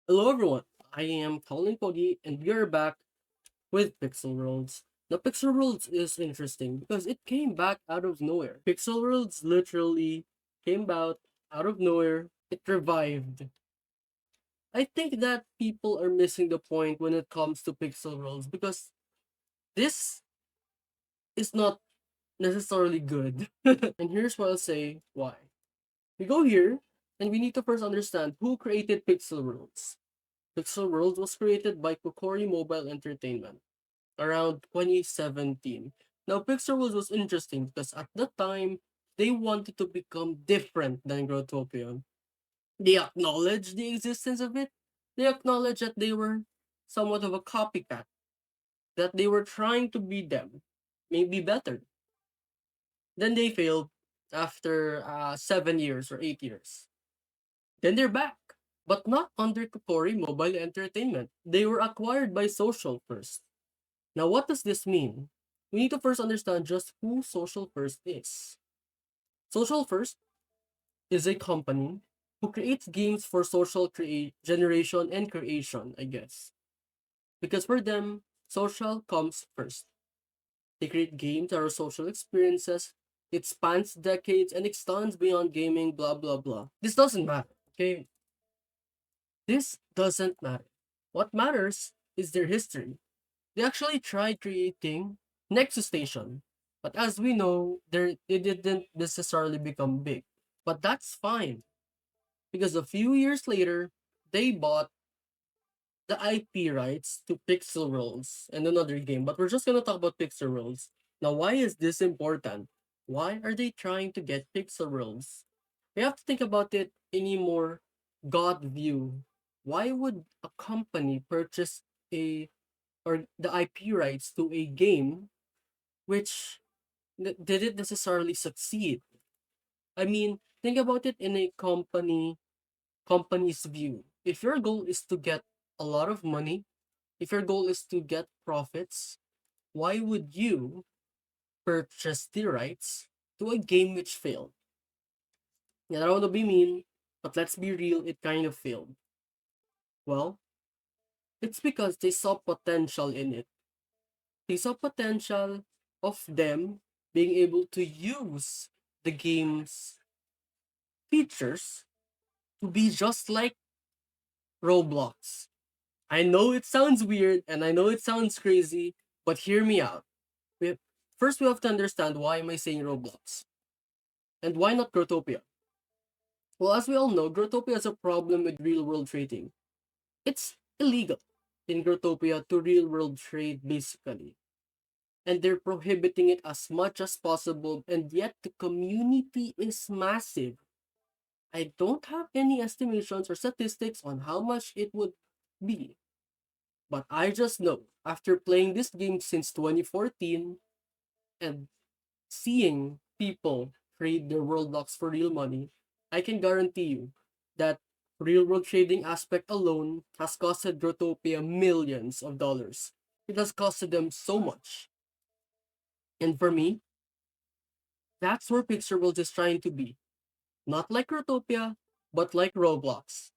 Hello everyone, I am Colin Pogi and we are back with Pixel Worlds. Now Pixel Worlds is interesting because it came back out of nowhere. Pixel Worlds literally came about out of nowhere. It revived. I think that people are missing the point when it comes to Pixel Worlds because this is not necessarily good. And here's what I'll say why. We go here and we need to first understand who created Pixel Worlds. Pixel Worlds was created by Kokori Mobile Entertainment around 2017. Now, Pixel Worlds was interesting because at the time, they wanted to become different than Growtopia. They acknowledged the existence of it. They acknowledged that they were somewhat of a copycat, that they were trying to be them, maybe better. Then they failed after 7 years or 8 years. Then they're back, but not under Kokori Mobile Entertainment. They were acquired by Social first. Now, what does this mean? We need to first understand just who Social First is. Social First is a company who creates games for social generation and creation, I guess. Because for them, social comes first. They create games that are social experiences. It spans decades and extends beyond gaming, blah, blah, blah. This doesn't matter, okay? This doesn't matter. What matters is their history. They actually tried creating Nexus Station, but as we know, it didn't necessarily become big. But that's fine because a few years later, they bought the IP rights to Pixel Rolls and another game. But we're just gonna talk about Pixel Rolls. Now, why is this important? Why are they trying to get Pixel Rolls? We have to think about it in a more God view. Why would a company purchase a or the IP rights to a game which didn't necessarily succeed? I mean, think about it in a company's view. If your goal is to get a lot of money, if your goal is to get profits, why would you purchase the rights to a game which failed? Yeah, I don't want to be mean, but let's be real, it kind of failed. Well, it's because they saw potential in it. They saw potential of them being able to use the game's features to be just like Roblox. I know it sounds weird and I know it sounds crazy, but hear me out. We, First, we have to understand why am I saying Roblox and why not Growtopia. Well, as we all know, Growtopia has a problem with real-world trading. It's illegal in Growtopia to real-world trade, basically, and they're prohibiting it as much as possible. And yet, the community is massive. I don't have any estimations or statistics on how much it would be, but I just know after playing this game since 2014 and seeing people trade their world blocks for real money, I can guarantee you that real world trading aspect alone has costed Growtopia millions of dollars. It has costed them so much. And for me, that's where Pixar World is trying to be. Not like Growtopia, but like Roblox.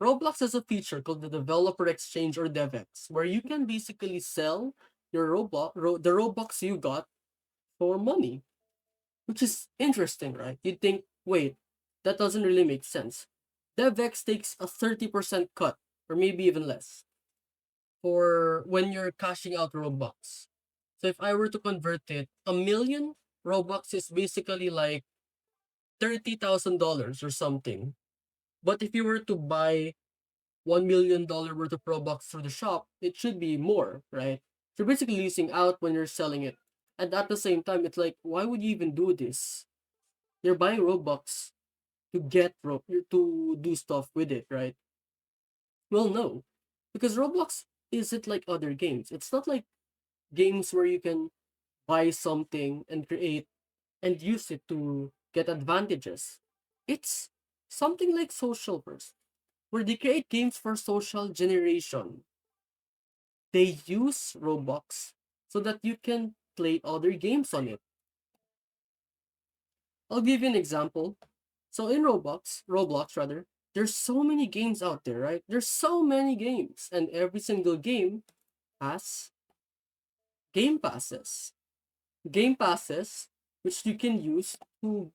Roblox has a feature called the Developer Exchange or DevX, where you can basically sell your the Robux you got for money, which is interesting, right? You'd think, wait, that doesn't really make sense. DevX takes a 30% cut, or maybe even less, for when you're cashing out Robux. So if I were to convert it, a million Robux is basically like $30,000 or something. But if you were to buy $1 million worth of Robux through the shop, it should be more, right? So you're basically losing out when you're selling it. And at the same time, it's like, why would you even do this? You're buying Robux to to do stuff with it, right? Well, no, because Roblox isn't like other games. It's not like games where you can buy something and create and use it to get advantages. It's something like Social Burst, where they create games for social generation. They use Roblox so that you can play other games on it. I'll give you an example. So in Roblox rather, There's so many games out there, right? There's so many games, and every single game has game passes. Game passes, which you can use to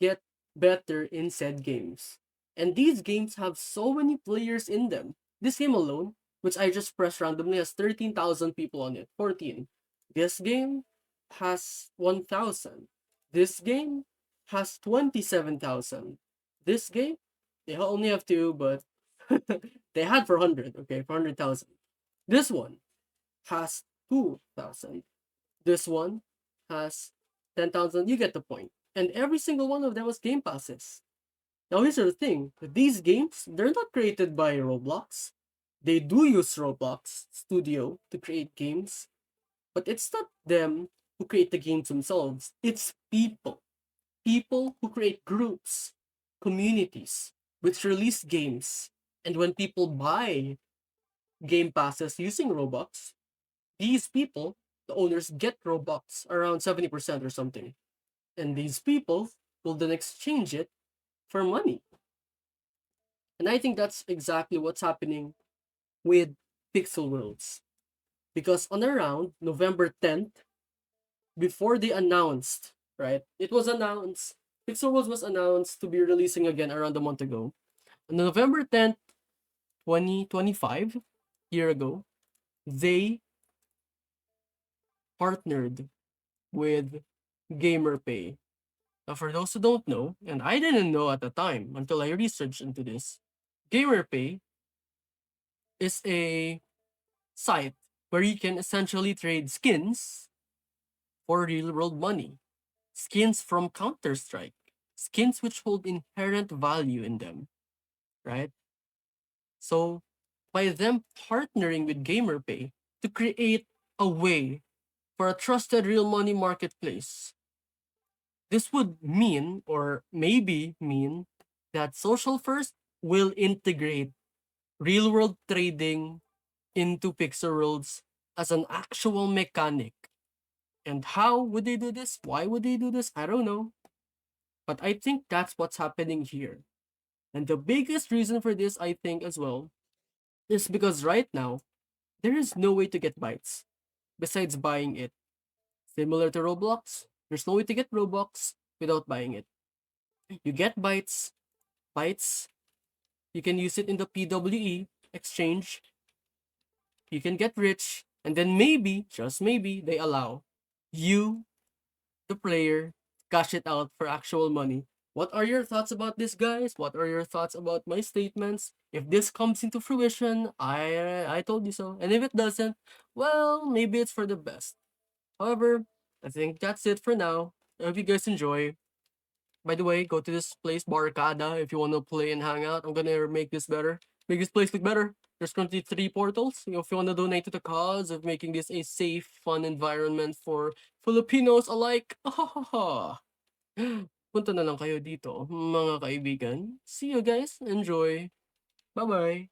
get better in said games. And these games have so many players in them. This game alone, which I just pressed randomly, has 13,000 people on it. 14. This game has 1,000. This game has 27,000. This game, they only have two, but they had 400, okay, 400,000. This one has 2,000. This one has 10,000. You get the point. And every single one of them was game passes. Now here's the thing. These games, they're not created by Roblox. They do use Roblox Studio to create games, but it's not them who create the games themselves. It's people. People who create groups, communities, which release games. And when people buy game passes using Robux, these people, the owners, get Robux around 70% or something. And these people will then exchange it for money. And I think that's exactly what's happening with Pixel Worlds. Because on around November 10th, before they announced, right? It was announced, Pixel Worlds was announced to be releasing again around a month ago. On November 10th, 2025, year ago, they partnered with GamerPay. Now, for those who don't know, and I didn't know at the time until I researched into this, GamerPay is a site where you can essentially trade skins for real world money. Skins from Counter Strike. Skins which hold inherent value in them, right? So, by them partnering with GamerPay to create a way for a trusted real money marketplace, this would mean, or maybe mean, that Social First will integrate real world trading into Pixel Worlds as an actual mechanic. And how would they do this? Why would they do this? I don't know. But I think that's what's happening here. And the biggest reason for this, I think, as well, is because right now, there is no way to get bytes besides buying it. Similar to Roblox, there's no way to get Robux without buying it. You get bytes, you can use it in the PWE exchange, you can get rich, and then maybe, just maybe, they allow you, the player, cash it out for actual money. What are your thoughts about this, guys? What are your thoughts about my statements? If this comes into fruition, I told you so. And if it doesn't, well, maybe it's for the best. However, I think that's it for now. I hope you guys enjoy. By the way, go to this place, Barricada, if you want to play and hang out. I'm gonna make this better. Make this place look better. There's currently 3 portals. If you want to donate to the cause of making this a safe, fun environment for Filipinos alike, punta na lang kayo dito, mga kaibigan. See you guys. Enjoy. Bye-bye.